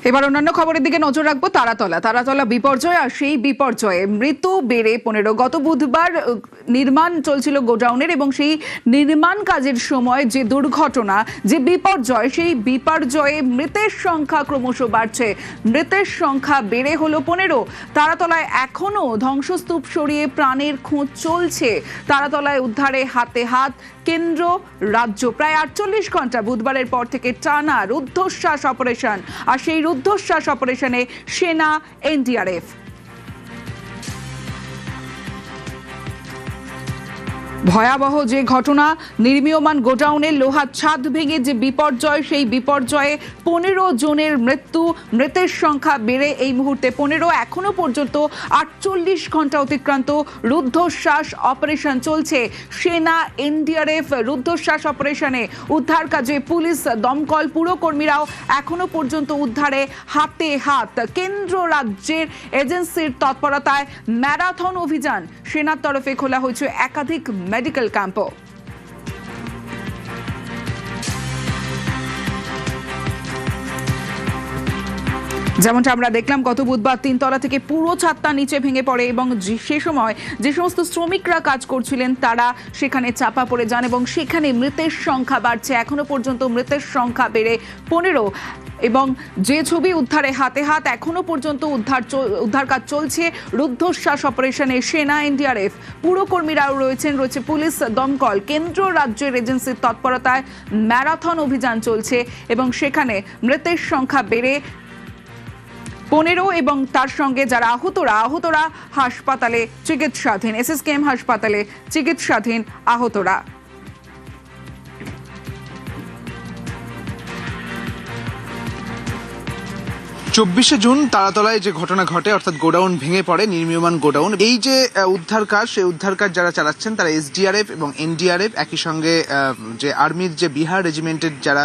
এবার অন্যান্য খবরের দিকে নজর রাখবো। তারাতলা বিপর্যয়, আর সেই বিপর্যয়ে মৃত্যু বেড়ে 15। গত বুধবার নির্মাণ চলছিল গোডাউনের, এবং সেই নির্মাণ কাজের সময় যে দুর্ঘটনা, যে বিপর্যয়, সেই বিপর্যয়ে মৃতের সংখ্যা ক্রমশ বাড়ছে। মৃতের সংখ্যা বেড়ে হলো 15। তারাতলায় এখনো ধ্বংসস্তূপ সরিয়ে প্রাণের খোঁজ চলছে। তারাতলায় উদ্ধারে হাতে হাত কেন্দ্র রাজ্য। প্রায় 48 ঘন্টা বুধবারের পর থেকে টানা রুদ্ধশ্বাস অপারেশন, আর সেই রুদ্ধশ্বাস অপারেশনে সেনা, এনডিআরএফ। ভয়াবহ যে ঘটনা, নির্মীয়মান গোডাউনের লোহার ছাদ ভেঙে যে বিপর্যয়, সেই বিপর্যয়ে 15 জনের মৃত্যু। মৃতের সংখ্যা বেড়ে এই মুহূর্তে 15। এখনো পর্যন্ত 48 ঘন্টা অতিক্রান্ত, রুদ্ধশ্বাস অপারেশন চলছে। সেনা, এনডিআরএফ রুদ্ধশ্বাস অপারেশনে উদ্ধার কাজে পুলিশ, দমকল, পুরকর্মীরাও এখনো পর্যন্ত উদ্ধারে হাতে হাত। কেন্দ্র রাজ্যের এজেন্সির তৎপরতায় ম্যারাথন অভিযান। সেনার তরফে খোলা হয়েছে একাধিক মেডিকেল ক্যাম্পও। যেমনটা আমরা দেখলাম, গত বুধবার 3 তলা থেকে পুরো ছাদটা নিচে ভেঙে পড়ে, এবং সে সময় যে সমস্ত শ্রমিকরা কাজ করছিলেন তারা সেখানে চাপা পড়ে যান, এবং সেখানে মৃতের সংখ্যা বাড়ছে। এখনো পর্যন্ত মৃতের সংখ্যা বেড়ে 15। এবং যে ছবি, উদ্ধারে হাতে হাত। এখনো পর্যন্ত উদ্ধার কাজ চলছে। রুদ্ধশ্বাস অপারেশনে সেনা, এনডিআরএফ, পুরকর্মীরাও রয়েছে পুলিশ, দমকল। কেন্দ্র রাজ্যের এজেন্সির তৎপরতায় ম্যারাথন অভিযান চলছে, এবং সেখানে মৃতের সংখ্যা বেড়ে 15। এবং তার সঙ্গে যারা আহতরা হাসপাতালে চিকিৎসাধীন, এসএসকেএম হাসপাতালে চিকিৎসাধীন আহতরা। 24শে জুন তারাতলায় যে ঘটনা ঘটে, অর্থাৎ গোডাউন ভেঙে পড়ে, নির্মীয়মান গোডাউন। এই যে উদ্ধার কাজ, সেই উদ্ধার কাজ যারা চালাচ্ছেন তারা এসডিআরএফ এবং এনডিআরএফ, একই সঙ্গে যে আর্মির যে বিহার রেজিমেন্টের যারা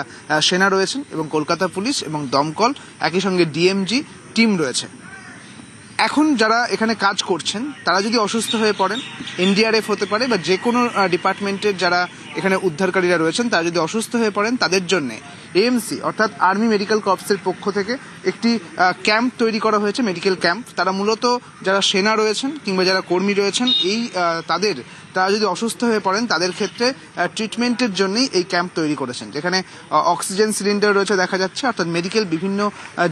সেনা রয়েছেন, এবং কলকাতা পুলিশ এবং দমকল, একই সঙ্গে ডিএমজি টিম রয়েছে। এখন যারা এখানে কাজ করছেন তারা যদি অসুস্থ হয়ে পড়েন, এনডিআরএফ হতে পারে বা যে কোনো ডিপার্টমেন্টের যারা এখানে উদ্ধারকারীরা রয়েছেন, তারা যদি অসুস্থ হয়ে পড়েন, তাদের জন্যে এএমসি অর্থাৎ আর্মি মেডিকেল কর্পসের পক্ষ থেকে একটি ক্যাম্প তৈরি করা হয়েছে, মেডিকেল ক্যাম্প। তারা মূলত যারা সেনা রয়েছেন কিংবা যারা কর্মী রয়েছেন, তারা যদি অসুস্থ হয়ে পড়েন, তাদের ক্ষেত্রে ট্রিটমেন্টের জন্যই এই ক্যাম্প তৈরি করেছেন, যেখানে অক্সিজেন সিলিন্ডার রয়েছে দেখা যাচ্ছে, অর্থাৎ মেডিকেল বিভিন্ন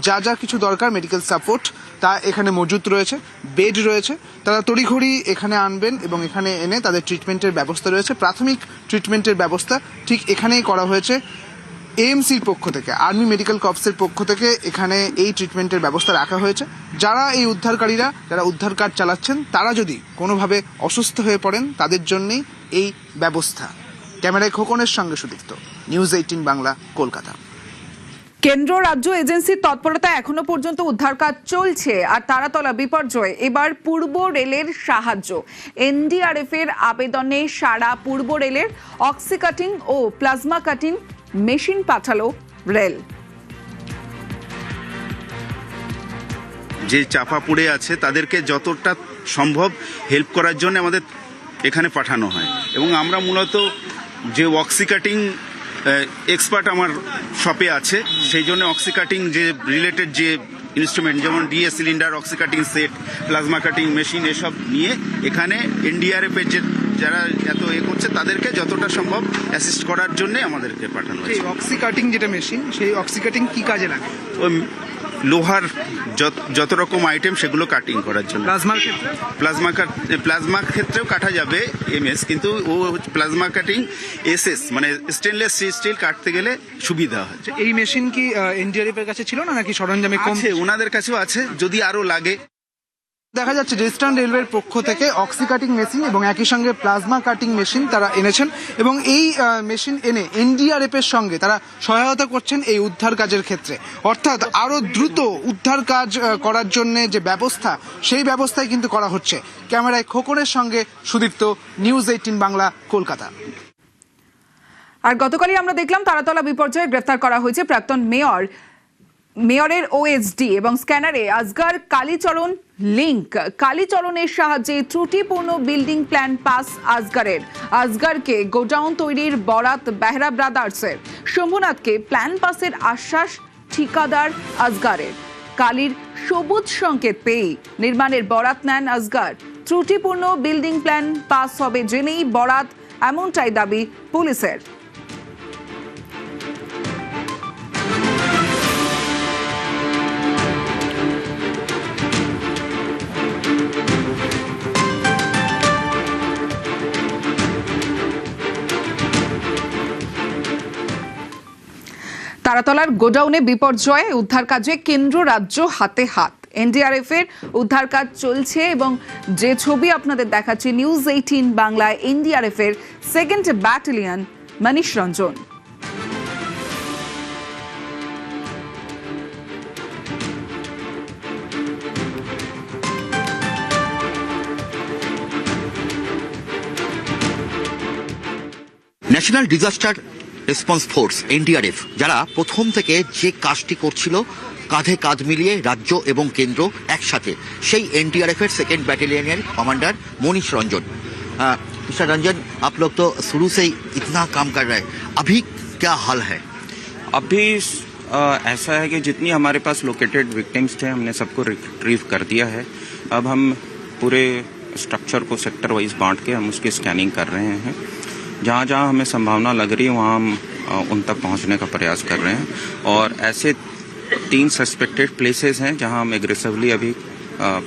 যা কিছু দরকার, মেডিকেল সাপোর্ট তা এখানে মজুত রয়েছে, বেড রয়েছে। তারা তড়িঘড়ি এখানে আনবেন, এবং এখানে এনে তাদের ট্রিটমেন্টের ব্যবস্থা রয়েছে। প্রাথমিক ট্রিটমেন্টের ব্যবস্থা ঠিক এখানেই করা হয়েছে এএমসির পক্ষ থেকে, আর্মি মেডিকেল কর্পসের পক্ষ থেকে এখানে এই ট্রিটমেন্টের ব্যবস্থা রাখা হয়েছে। যারা এই উদ্ধারকারীরা, যারা উদ্ধার কাজ চালাচ্ছেন, তারা যদি কোনোভাবে অসুস্থ হয়ে পড়েন, তাদের জন্যই এই ব্যবস্থা। ক্যামেরায় খোকনের সঙ্গে সুদীপ্ত, নিউজ 18 বাংলা, কলকাতা। কেন্দ্র রাজ্য এজেন্সির তৎপরতায় এখনো পর্যন্ত উদ্ধার কাজ চলছে। আর তারাতলা বিপর্যয়, এবার পূর্ব রেলের সাহায্য। এনডিআরএফ এর আবেদনে সারা পূর্ব রেলের অক্সি কাটিং ও প্লাজমা কাটিং মেশিন পাঠালো রেল। যে চাপা পড়ে আছে তাদেরকে যতটা সম্ভব হেল্প করার জন্য আমাদের এখানে পাঠানো হয়, এবং আমরা মূলত যে অক্সি কাটিং এক্সপার্ট আমার শপে আছে, সেই জন্য অক্সি কাটিং যে রিলেটেড যে ইনস্ট্রুমেন্ট, যেমন DA cylinder, oxy cutting set, plasma cutting machine, এসব নিয়ে এখানে এনডিআরএফের যে যারা এত করছে তাদেরকে যতটা সম্ভব অ্যাসিস্ট করার জন্য আমাদেরকে পাঠানো হয়েছে। অক্সি কাটিং যেটা মেশিন, সেই অক্সি কাটিং কি কাজে লাগে? ওই লোহার যত রকম আইটেম সেগুলো কাটিং করার জন্য। প্লাজমা ক্ষেত্রেও কাটা যাবে এমএস, কিন্তু ও প্লাজমা কাটিং এসএস, মানে স্টেনলেস স্টিল কাটতে গেলে সুবিধা হয়। এই মেশিন কি এনডিআরএফ এর কাছে ছিল না, নাকি সরঞ্জামে কম? আছে, ওনাদের কাছেও আছে, যদি আরো লাগে। দেখা যাচ্ছে ওয়েস্টার্ন রেলওয়ের পক্ষ থেকে অক্সি কাটিং মেশিন এবং একই সঙ্গে প্লাজমা কাটিং মেশিন তারা এনেছেন, এবং এই মেশিন এনে এনডিআরএফ এর সঙ্গে তারা সহায়তা করছেন এই উদ্ধার কাজের ক্ষেত্রে। অর্থাৎ আরো দ্রুত উদ্ধার কাজ করার জন্য যে ব্যবস্থা, সেই ব্যবস্থাই কিন্তু করা হচ্ছে। ক্যামেরায় খোকনের সঙ্গে সুদীপ্ত, নিউজ 18 বাংলা, কলকাতা। আর গতকালই আমরা দেখলাম তারাতলা বিপর্যয়ে গ্রেফতার করা হয়েছে প্রাক্তন মেয়রের ওএসডি, এবং স্ক্যানারে আজগার কালীচরণ লিংক। কালীচরণের সাহায্যে ত্রুটিপূর্ণ বিল্ডিং প্ল্যান পাস আজগারকে গোডাউন তৈরির বরাত বেহরা ব্রাদার্সের। শম্ভুনাথকে প্ল্যান পাসের আশ্বাস ঠিকাদার আসগারের। কালির সবুজ সংকেত পেয়ে নির্মাণের বরাত নেন আসগার। ত্রুটিপূর্ণ বিল্ডিং প্ল্যান পাস হবে জেনেই বরাত, এমনটাই দাবি পুলিশের। তারাতলার গোডাউনে বিপর্যয়ে উদ্ধার কাজে কেন্দ্র রাজ্য হাতে হাত। এনডিআরএফ এর উদ্ধার কাজ চলছে এবং যে ছবি আপনাদের দেখাচ্ছি নিউজ 18 বাংলায় এনডিআরএফ এর 2nd battalion Manish Ranjan. National disaster response force NDRF যারা প্রথম থেকে যে কাজটি করছিল কাঁধে কাঁধ মিলিয়ে রাজ্য এবং কেন্দ্র একসাথে, সেই NDRF air 2nd battalion commander Manish Ranjan. Mister Ranjan, आप लोग तो शुरू से ही इतना काम कर रहे हैं, अभी क्या हाल है? अभी ऐसा है कि जितनी हमारे पास लोकेटेड विक्टिम्स थे हमने सबको रिट्रीव कर दिया है। अब हम पूरे स्ट्रक्चर को सेक्टर वाइज बांट के हम उसकी स्कैनिंग कर रहे हैं। जहाँ जहाँ हमें संभावना लग रही है वहाँ हम उन तक पहुँचने का प्रयास कर रहे हैं। और ऐसे 3 सस्पेक्टेड प्लेसेस हैं जहाँ हम एग्रेसिवली अभी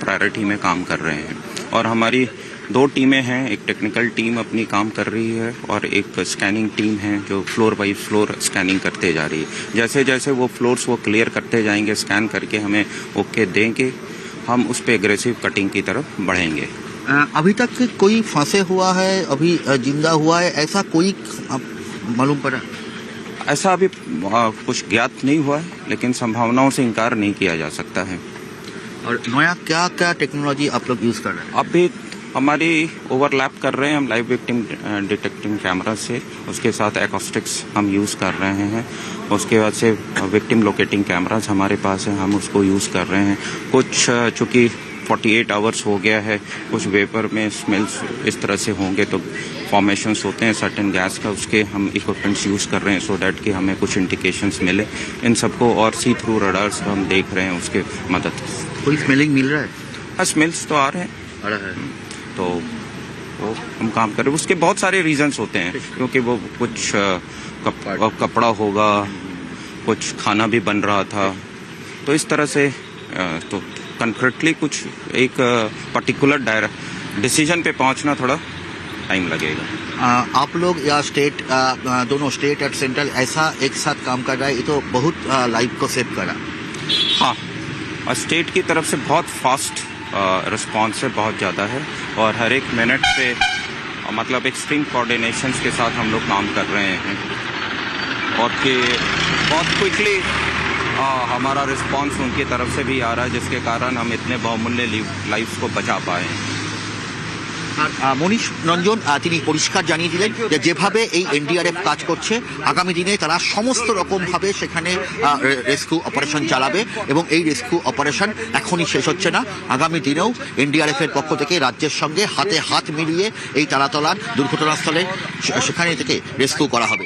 प्रायोरिटी में काम कर रहे हैं। और हमारी 2 टीमें हैं, एक टेक्निकल टीम अपनी काम कर रही है और एक स्कैनिंग टीम है जो फ्लोर बाई फ्लोर स्कैनिंग करते जा रही है। जैसे जैसे वो फ्लोर्स वो क्लियर करते जाएंगे, स्कैन करके हमें ओके देंगे, हम उस पर एग्रेसिव कटिंग की तरफ बढ़ेंगे। अभी तक कोई फंसे हुआ है, अभी जिंदा हुआ है, ऐसा कोई मालूम पड़ा? ऐसा अभी कुछ ज्ञात नहीं हुआ है, लेकिन संभावनाओं से इनकार नहीं किया जा सकता है। और नया क्या क्या टेक्नोलॉजी आप लोग यूज कर रहे हैं? अभी हमारी ओवरलैप कर रहे हैं हम लाइव विक्टिम डिटेक्टिंग कैमरा से, उसके साथ एकॉस्टिक्स हम यूज़ कर रहे हैं। उसके बाद से विक्टिम लोकेटिंग कैमरास हमारे पास है, हम उसको यूज़ कर रहे हैं। कुछ चूँकि 48 आवर्स हो गया है, कुछ वेपर में स्मेल्स इस तरह से होंगे तो फॉर्मेशंस होते हैं सर्टेन गैस का, उसके हम इक्विपमेंट्स यूज़ कर रहे हैं सो दैट कि हमें कुछ इंडिकेशंस मिले इन सबको। और सी थ्रू रडार्स हम देख रहे हैं उसके मदद से। कोई स्मेलिंग मिल रहा है? हाँ, स्मेल्स तो आ रहे हैं, तो वो हम काम कर रहे हैं। उसके बहुत सारे रीजंस होते हैं, क्योंकि वो कुछ कपड़ा होगा, कुछ खाना भी बन रहा था, तो इस तरह से तो कंक्रीटली कुछ एक पर्टिकुलर डिसीजन पे पहुंचना थोड़ा टाइम लगेगा। आप लोग या स्टेट, दोनों स्टेट और सेंट्रल ऐसा एक साथ काम कर रहा है, ये तो बहुत लाइफ को सेव करा। हाँ, और स्टेट की तरफ से बहुत फास्ट रिस्पॉन्स है, बहुत ज़्यादा है, और हर एक मिनट पे मतलब एक्सट्रीम कोऑर्डिनेशंस के साथ हम लोग काम कर रहे हैं। और कि बहुत क्विकली हमारा रिस्पॉन्स उनकी तरफ से भी आ रहा है, जिसके कारण हम इतने बहुमूल्य लाइफ्स को बचा पाए हैं। মনীষ রঞ্জন তিনি পরিষ্কার জানিয়ে দিলেন যে যেভাবে এই এনডিআরএফ কাজ করছে আগামী দিনে তারা সমস্ত রকম ভাবে সেখানে রেস্কিউ অপারেশন চালাবে এবং এই রেস্কিউ অপারেশন এখনই শেষ হচ্ছে না, আগামী দিনেও এনডিআরএফ এর পক্ষ থেকে রাজ্যের সঙ্গে হাতে হাত মিলিয়ে এই তারাতলার দুর্ঘটনাস্থলে সেখানে থেকে রেস্কিউ করা হবে।